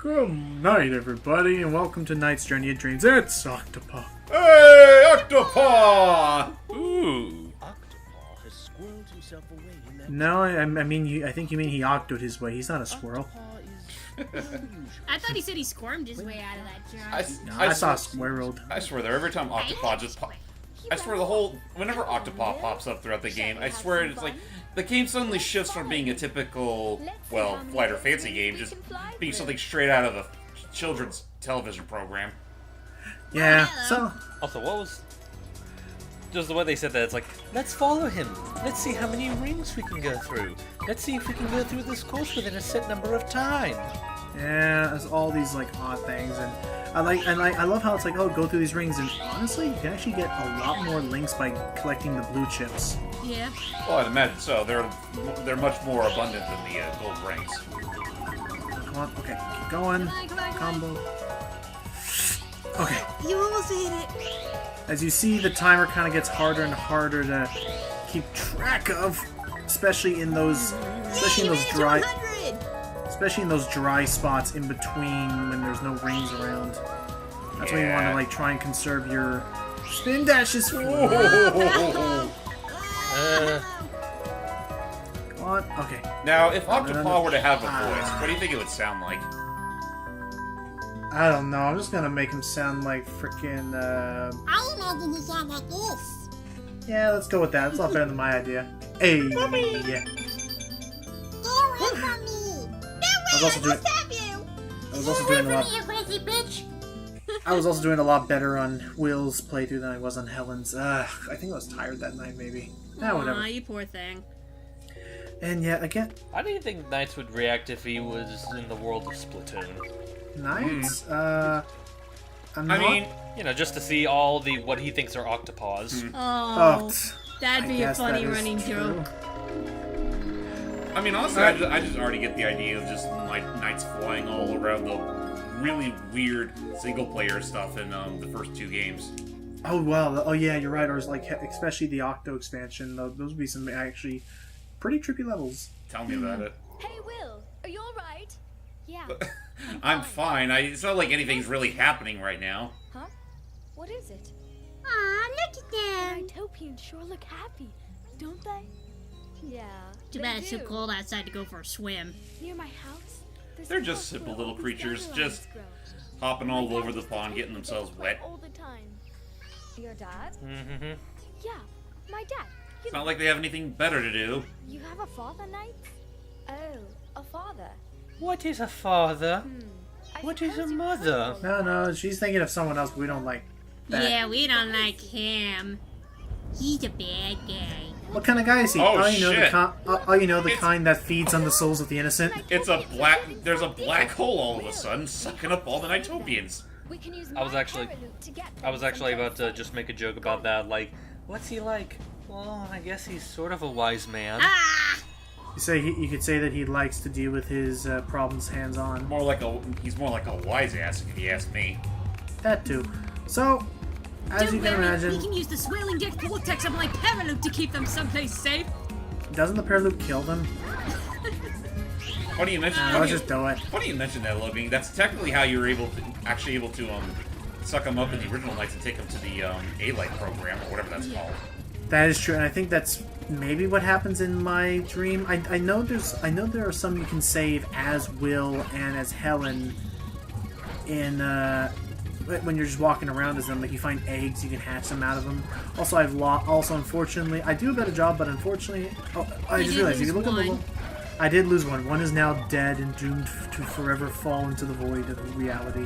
Good night, everybody, and welcome to Night's Journey of Dreams. It's Octopaw. Hey, Octopaw! Ooh. Octopaw has squirreled himself away in that. No, I think you mean he octoed his way. He's not a squirrel. Octopaw is unusual. I thought he said he squirmed his way out of that jar. No, I saw squirreled. I swear though, every time Octopaw just I swear whenever Octopaw pops up throughout the game, I swear it's like the game suddenly shifts from being a typical, well, flight or fancy game, just being something straight out of a children's television program. Yeah, so... Also, what was... Just the way they said that, it's like, let's follow him. Let's see how many rings we can go through. Let's see if we can go through this course within a set number of time. Yeah, there's all these, like, odd things, and I love how it's like, oh, go through these rings, and honestly, you can actually get a lot more links by collecting the blue chips. Yeah. Well, I'd imagine so. They're much more abundant than the gold rings. Come on, okay, keep going. Come on. Combo. Okay. You almost hit it. As you see, the timer kind of gets harder and harder to keep track of, especially in those dry spots in between when there's no rings around. That's when you want to like try and conserve your spin dashes. Come on, okay. Now, if Octopaw were to have a voice, what do you think it would sound like? I don't know. I'm just gonna make him sound like freaking. I imagine you sound like this. Yeah, let's go with that. It's a lot better than my idea. Hey. Mommy! Get away from me! I was also doing. I was also doing a lot. You crazy bitch! I was also doing a lot better on Will's playthrough than I was on Helen's. I think I was tired that night, maybe. Whatever. Aw, you poor thing. And yeah, again, How do you think Knights would react if he was in the world of Splatoon? Nights. I mean, You know, just to see all the what he thinks are octopaws. Oh, I that'd be a guess funny that is running true. joke. I mean, honestly, I just already get the idea of just like knights flying all around the really weird single-player stuff in the first two games. Oh wow! Oh yeah, you're right. Or it's like, especially the Octo expansion. Those would be some actually pretty trippy levels. Tell me about it. Hey, Will, are you alright? Yeah. I'm fine. It's not like anything's really happening right now. Huh? What is it? Aw, look at them. Nightopians sure look happy, don't they? Yeah. Too they bad it's too do. cold outside to go for a swim. Near my house, there's They're a just spot simple where little all these creatures, dandelions just grow. hopping all My over dad the used to pond, take getting me to themselves this wet. all the time. Your dad? Mm-hmm. Yeah, my dad. It's not like they have anything better to do. You have a father, Knight? Oh, a father. What is a father? I What is a suppose you mother? could No, she's thinking of someone else. But we don't like that. Yeah, we don't like him. He's a bad guy. What kind of guy is he? Oh, you know, shit. the kind that feeds on the souls of the innocent. There's a black hole all of a sudden sucking up all the Nightopians. We can use I was my actually- paraloop to get I was things actually and go about to just make a joke about that, like, what's he like? Well, I guess he's sort of a wise man. Ah! You could say that he likes to deal with his problems hands-on. He's more like a wise ass if you ask me. That too. So, as Don't you can worry, imagine, we can use the swirling jet vortex of my paraloop to keep them someplace safe. doesn't the Paraloop kill them? Why do you mention? Let's just do it. Why do you mention that, Logan? That's technically how you're actually able to suck them up in the original Knights and take them to the A-Light program or whatever that's called. That is true, and I think that's maybe what happens in my dream. I know there are some you can save as Will and as Helen in when you're just walking around as them. Like you find eggs, you can hatch them out of them. Also, unfortunately, I do a better job, but unfortunately, I just realized if you look at the I did lose one. One is now dead and doomed to forever fall into the void of reality.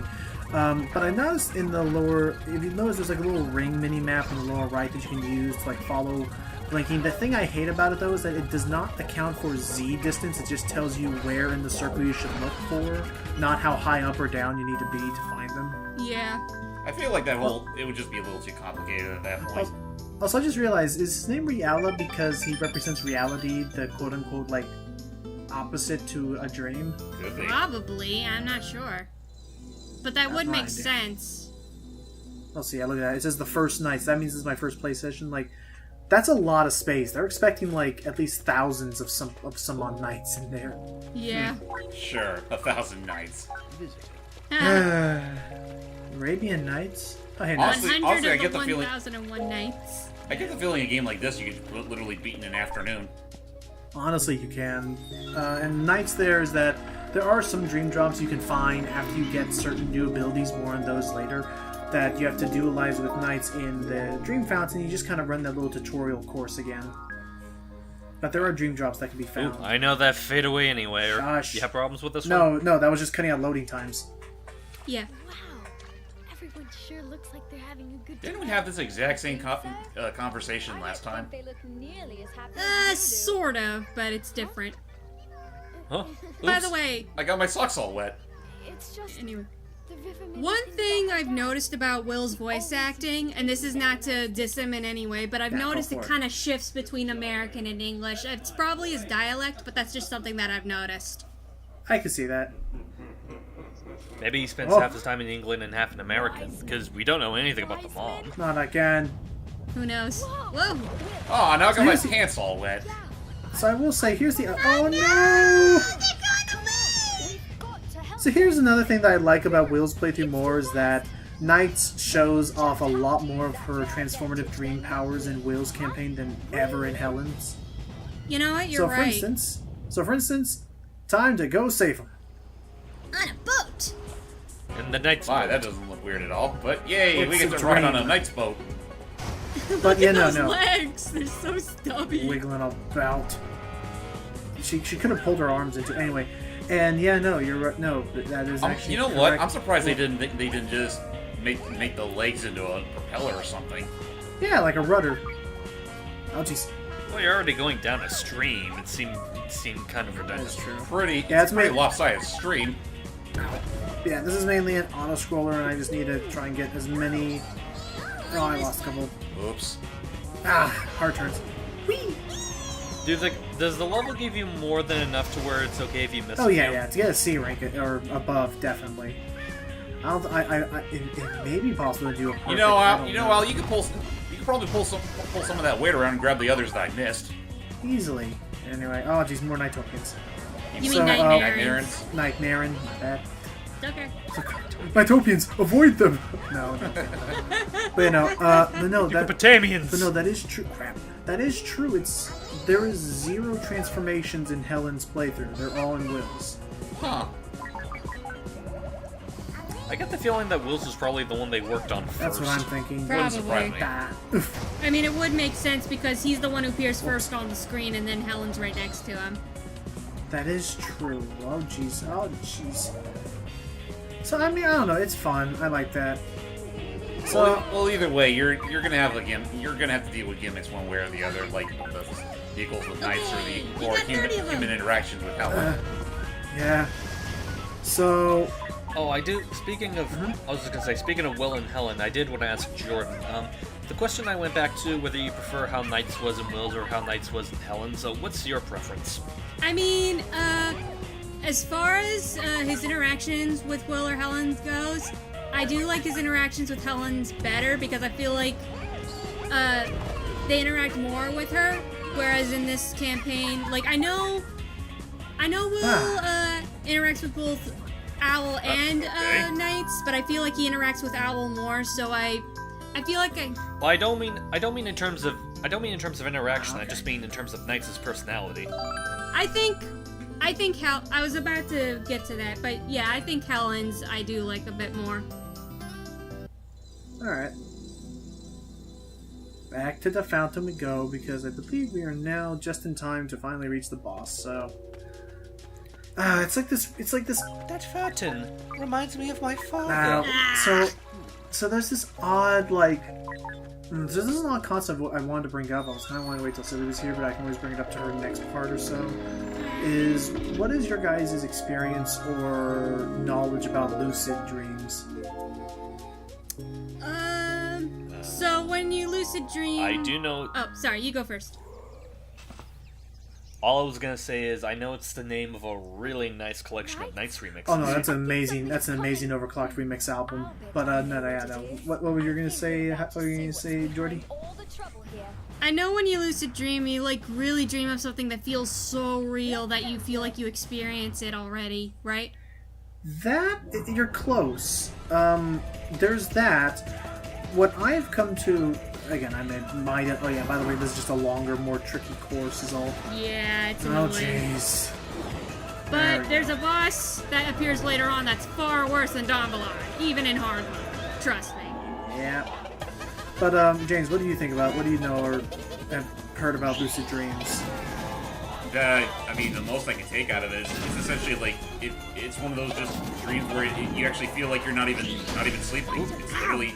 But I noticed in the lower, if you notice, there's like a little ring mini-map in the lower right that you can use to like follow blinking. The thing I hate about it though is that it does not account for Z distance. It just tells you where in the circle you should look for, not how high up or down you need to be to find them. Yeah. I feel like it would just be a little too complicated at that point. Also, I just realized, is his name Reala because he represents reality, the quote-unquote like opposite to a dream? Could be. Probably, I'm not sure. But that would my make idea. sense. Let's see, I look at that. It says the first night, so that means this is my first play session. Like, That's a lot of space. They're expecting like at least thousands of summon knights in there. Yeah. Sure, 1,000 nights. Arabian Nights? Oh, hey, Honestly- nice. 100 I of get the the feeling- 1001 nights. I get the feeling a game like this you could literally beat in an afternoon. Honestly, you can. And Knights there is that there are some dream drops you can find after you get certain new abilities, more on those later, that you have to dualize with Knights in the Dream Fountain. You just kind of run that little tutorial course again. But there are dream drops that can be Ooh, found. I know that fade away anyway. Or Gosh. you have problems with this one? No, that was just cutting out loading times. Yeah. Wow. Everyone sure looks like they're having a good Didn't we time. have this exact same conversation last time? They look nearly as happy as you do. Sort of, but it's different. Huh? By Oops. the way, I got my socks all wet. It's just anyway. the river made One me think thing about I've how noticed about Will's voice acting, and this is not to diss him in any way, but I've Yeah, go noticed for it it. kind of shifts between American and English. It's probably his dialect, but that's just something that I've noticed. I can see that. Maybe he spends Oh. half his time in England and half in America, because we don't know anything about the mom. Not again. Who knows? Whoa! Oh, now I got my Seriously? pants all wet. So I will say, here's the... Oh, no! we've got to help. So here's another thing that I like about Will's playthrough more is that Knights shows off a lot more of her transformative dream powers in Will's campaign than ever in Helen's. You know what? You're So right. for instance, time to go save him. On a boat! And the Knight's My, boat. that doesn't look weird at all. But yay, we It's get a to ride on a dream. knight's boat. Look at no, those no. legs! They're so stubby. Wiggling about. She could have pulled her arms into anyway. And yeah, no, you're right. No, that is actually. You know what? correct. I'm surprised they didn't just make the legs into a propeller or something. Yeah, like a rudder. Oh jeez, Well, you're already going down a stream. It seemed kind of redundant. that's true. It's it's pretty made- lopsided stream. Yeah, this is mainly an auto scroller, and I just need to try and get as many. Oh, I lost a couple. Oops. Hard turns. Whee! Does the level give you more than enough to where it's okay if you miss Oh a yeah, few? yeah. To get a C rank or above, definitely. It may be possible to do a perfect. You know, I don't Al, you could probably pull some of that weight around and grab the others that I missed. easily. Anyway, oh geez, more Nightopians. You So, mean Nightmares? Nightmarin, my bad. Okay. Nightopians, avoid them. No. But you know, but no, that. Mesopotamians! But no, that is true. Crap. That is true. There is 0 transformations in Helen's playthrough. They're all in Will's. Huh. I get the feeling that Will's was probably the one they worked on first. That's what I'm thinking. Wouldn't surprise Probably. me. Ah. I mean, it would make sense because he's the one who appears first on the screen, and then Helen's right next to him. That is true. Oh jeez. Oh jeez. So I mean, I don't know. It's fun. I like that. So Well, either way, you're gonna have you're gonna have to deal with gimmicks one way or the other, like the vehicles with knights Okay, we or got 30 of them. human interactions with Helen. yeah. So Oh, I do. Speaking of, I was just gonna say, speaking of Will and Helen, I did want to ask Jordan. The question I went back to whether you prefer how Knights was in Will's or how Knights was in Helen. So, what's your preference? I mean, as far as his interactions with Will or Helen goes, I do like his interactions with Helen's better because I feel like they interact more with her. Whereas in this campaign, like I know Will interacts with both Owl and Knights, but I feel like he interacts with Owl more. So I feel like Well, I don't mean in terms of interaction. I just mean in terms of Knights' personality. I think I was about to get to that, but yeah, I think Helen's I do like a bit more. all right. Back to the fountain we go because I believe we are now just in time to finally reach the boss. So. It's like this. That fountain reminds me of my father. Now, so there's this odd this is an odd concept I wanted to bring up. I was kind of wanting to wait till Sylvie was here, but I can always bring it up to her next part or so. What is your guys' experience or knowledge about lucid dreams? So when you lucid dream, I do know. Oh, sorry, you go first. All I was gonna say is I know it's the name of a really nice collection of Knights remixes. Oh no, that's an amazing overclocked remix album. But no. What were you gonna say? What were you gonna say, Jordy? All the I know when you lucid dream, you like really dream of something that feels so real that you feel like you experience it already, right? That you're close. There's that. What I've come to, again, I might. Oh yeah. By the way, this is just a longer, more tricky course. Is all. Yeah, it's Oh annoying. jeez. But there's a boss that appears later on that's far worse than Don Ballard, even in hard mode. Trust me. Yeah. But James, what do you think about? What do you know or have heard about lucid dreams? I mean, the most I can take out of it is essentially like it's one of those just dreams where you actually feel like you're not even sleeping. It's literally,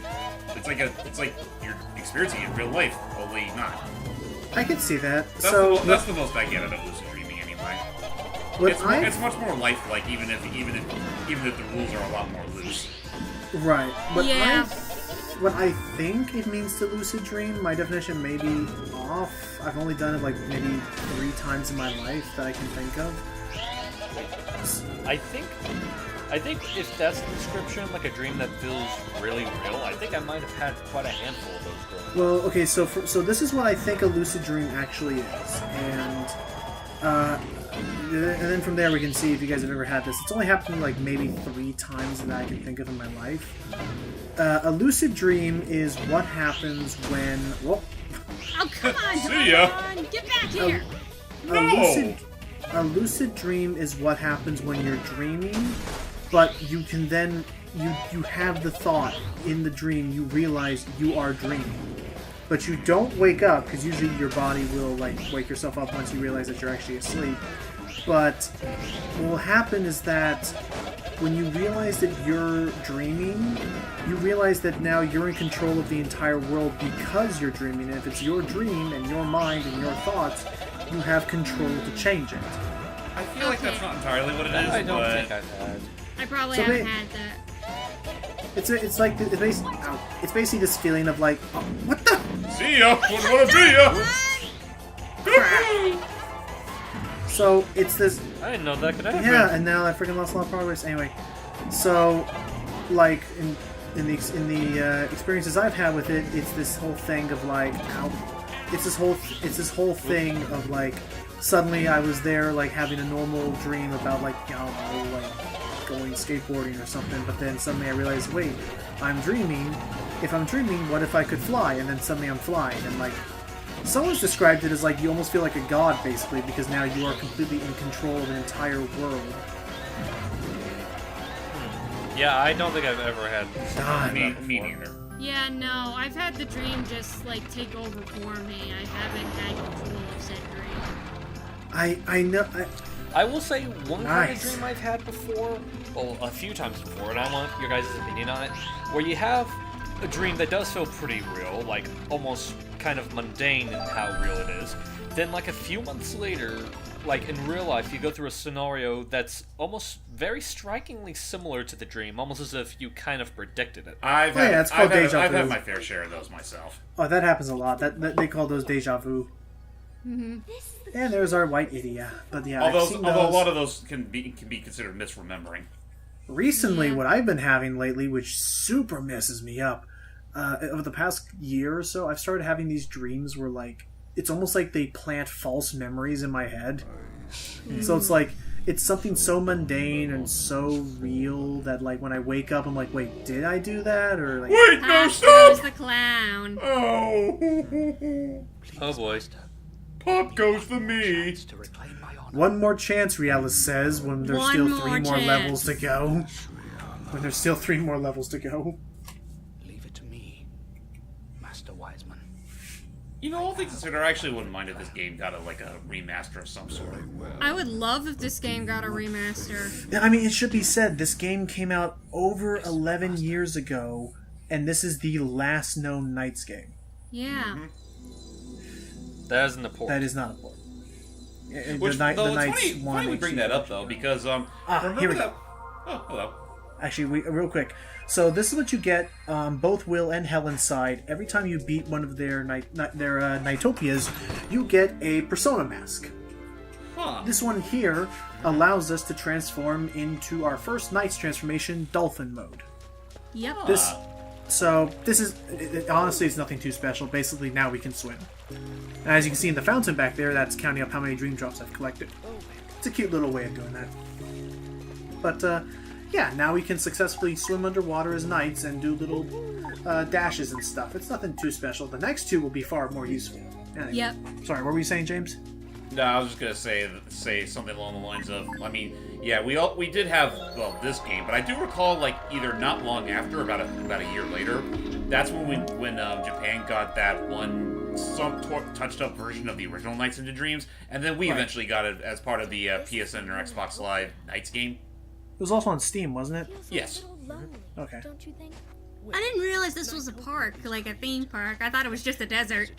it's like you're experiencing it in real life, only not. I can see that. That's the most I get out of lucid dreaming, anyway. It's much more lifelike, even if the rules are a lot more loose. Right. But Yeah. what I think it means to lucid dream, my definition may be off. I've only done it like maybe 3 times in my life that I can think of. I think if that's the description, like a dream that feels really real, I think I might have had quite a handful of those growing up. Well, okay, so this is what I think a lucid dream actually is, and then from there we can see if you guys have ever had this. It's only happened like maybe 3 times that I can think of in my life. A lucid dream is what happens when. Whoa. Oh, come on, See ya. Don! Get back here! A lucid dream is what happens when you're dreaming, but you can then you have the thought in the dream, you realize you are dreaming. But you don't wake up, because usually your body will like wake yourself up once you realize that you're actually asleep. But what will happen is that when you realize that you're dreaming, you realize that now you're in control of the entire world because you're dreaming. And if it's your dream and your mind and your thoughts, you have control to change it. I feel like that's not entirely what it is, I don't but think I've had. I probably So haven't wait. had that. It's basically this feeling of like, oh, what the? see ya. Wouldn't want to be ya. So it's this. I didn't know that could happen. Yeah, and now I freaking lost a lot of progress. Anyway, so like in the experiences I've had with it, it's this whole thing of like, it's this whole thing of like, suddenly I was there like having a normal dream about like, I don't know, like going skateboarding or something, but then suddenly I realized, wait, I'm dreaming. If I'm dreaming, what if I could fly? And then suddenly I'm flying, and like. Someone's described it as like you almost feel like a god, basically, because now you are completely in control of an entire world. Yeah, I don't think I've ever had. God. Me neither. Yeah, no, I've had the dream just like take over for me. I haven't had control of said dream. I know. I will say one kind of Nice. dream I've had before, well, a few times before, and I want your guys' opinion on it, where you have a dream that does feel pretty real, like almost kind of mundane in how real it is. Then, like a few months later, like in real life, you go through a scenario that's almost very strikingly similar to the dream, almost as if you kind of predicted it. I've it's called deja I've vu. had my fair share of those myself. Oh, that happens a lot. That they call those deja vu. And there's our white idiot. But yeah, I've seen Although a those. lot of those can be considered misremembering. Recently, what I've been having lately, which super messes me up, over the past year or so, I've started having these dreams where, like, it's almost like they plant false memories in my head. So it's like, it's something so mundane and so real that, like, when I wake up, I'm like, wait, did I do that? Or, like, Wait, no, There's stop! the clown. Oh, Oh boy. Pop goes for me. To reclaim my honor. one more chance, Realis says, when there's One still more 3 more chance. levels to go. When there's still 3 more levels to go. Leave it to me, Master Wiseman. You know, all things considered, I actually wouldn't mind if this game got a remaster of some sort. I would love if this game got a remaster. I mean, it should be said, this game came out over 11 years ago, and this is the last known Knights game. Yeah. That isn't a port. That is not a port. Which, the though, Knights it's funny we bring that up, though, because, remember here we go. that... Oh, hello. Actually, real quick. So this is what you get both Will and Helen's side. Every time you beat one of their Nightopias, you get a persona mask. Huh. This one here allows us to transform into our first Knight's transformation, Dolphin mode. Yep. So this is honestly, it's nothing too special. Basically, now we can swim. And as you can see in the fountain back there, that's counting up how many dream drops I've collected. It's a cute little way of doing that. But yeah, now we can successfully swim underwater as knights and do little dashes and stuff. It's nothing too special. The next two will be far more useful. Anyway. Yep. Sorry, what were you saying, James? No, I was just gonna say something along the lines of, I mean, yeah, we did have this game, but I do recall like either not long after, about a year later, that's when Japan got that one touched up version of the original Nights into Dreams, and then we eventually got it as part of the PSN or Xbox Live Nights game. It was also on Steam, wasn't it? Yes. Okay. Don't you think? I didn't realize this was a park, like a theme park. I thought it was just a desert.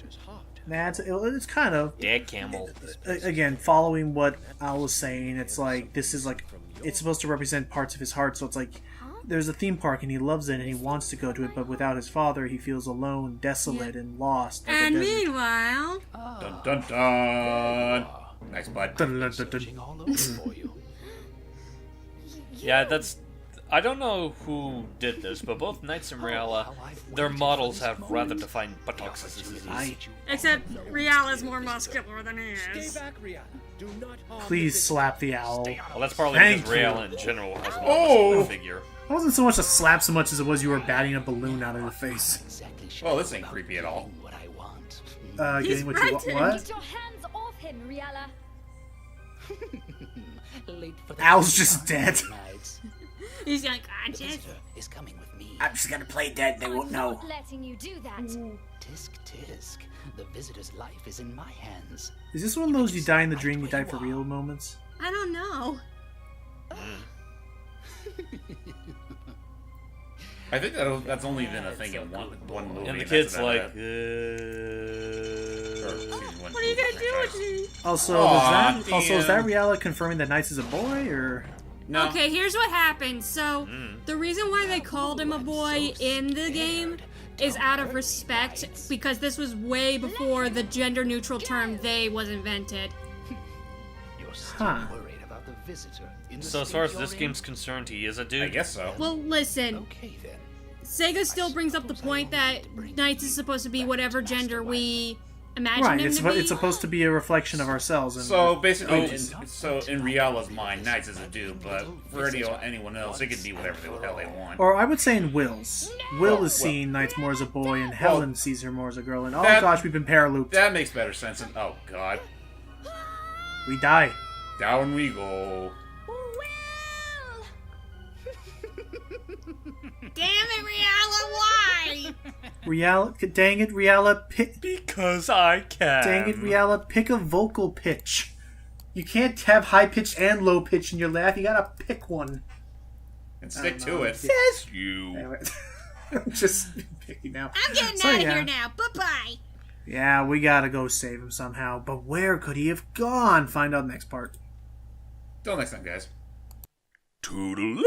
Nah, it's kind of... Dead camel. Again, following what Al was saying, it's like, this is like, it's supposed to represent parts of his heart, so it's like, there's a theme park and he loves it and he wants to go to it, but without his father, he feels alone, desolate, and lost. Like And meanwhile... Dun dun dun! Nice bud. Dun, dun, dun, dun. Searching all over for you. Yeah, that's... I don't know who did this, but both Knights and Reala, their models have rather defined buttocks. Except Rial is more muscular than he is. Please slap the owl. Well, that's partly Thank because you. Reala in general has a more muscular figure. It wasn't so much a slap so much as it was you were batting a balloon out of your face. Exactly Oh, this ain't creepy at all. what I want. Getting what you want. frightened. What? Get your hands off him, Riala. Late for the Owl's just dead. Nights. He's unconscious. Visitor is coming with me. I'm just gonna play dead, they won't know. Not letting you do that. Tisk tisk. The visitor's life is in my hands. Is this one of those you die in the dream, you die for real moments? I don't know. I think that's only been a thing in one movie. And the that's kid's about like, it. Or, excuse me, one What are you gonna do with franchise. me? Also, Aw, is that damn. Riala confirming that Knights is a boy, or... No. Okay, here's what happened. So, the reason why they called him a boy in the game is out of respect, because this was way before the gender-neutral term "they" was invented. You're still Huh. worried about the visitor. In the so as state far as you're this in? game's concerned, he is a dude. I guess so. Well, listen, Okay then. Sega still brings up the point that Knights is supposed to be whatever gender we imagine Right, him it's, to be. it's supposed to be a reflection of ourselves. And So basically, Oh. in Riala's mind, Knights is a dude, but for anyone else, it can be whatever the hell they want. Or I would say in Will's. Will is seeing Knights more as a boy, and Helen sees her more as a girl. And oh that- gosh, we've been paralooped. That makes better sense. And oh god, We die. down we go. Damn it, Riala, why? Riala, dang it, Riala, Because I can. dang it, Riala, pick a vocal pitch. You can't have high pitch and low pitch in your laugh. You gotta pick one. And stick I don't to know. it. Says you. Anyway, I'm just picky now. I'm getting So, out of yeah. here now. Bye-bye. Yeah, we gotta go save him somehow. But where could he have gone? Find out next part. Till next time, guys. Toodaloo!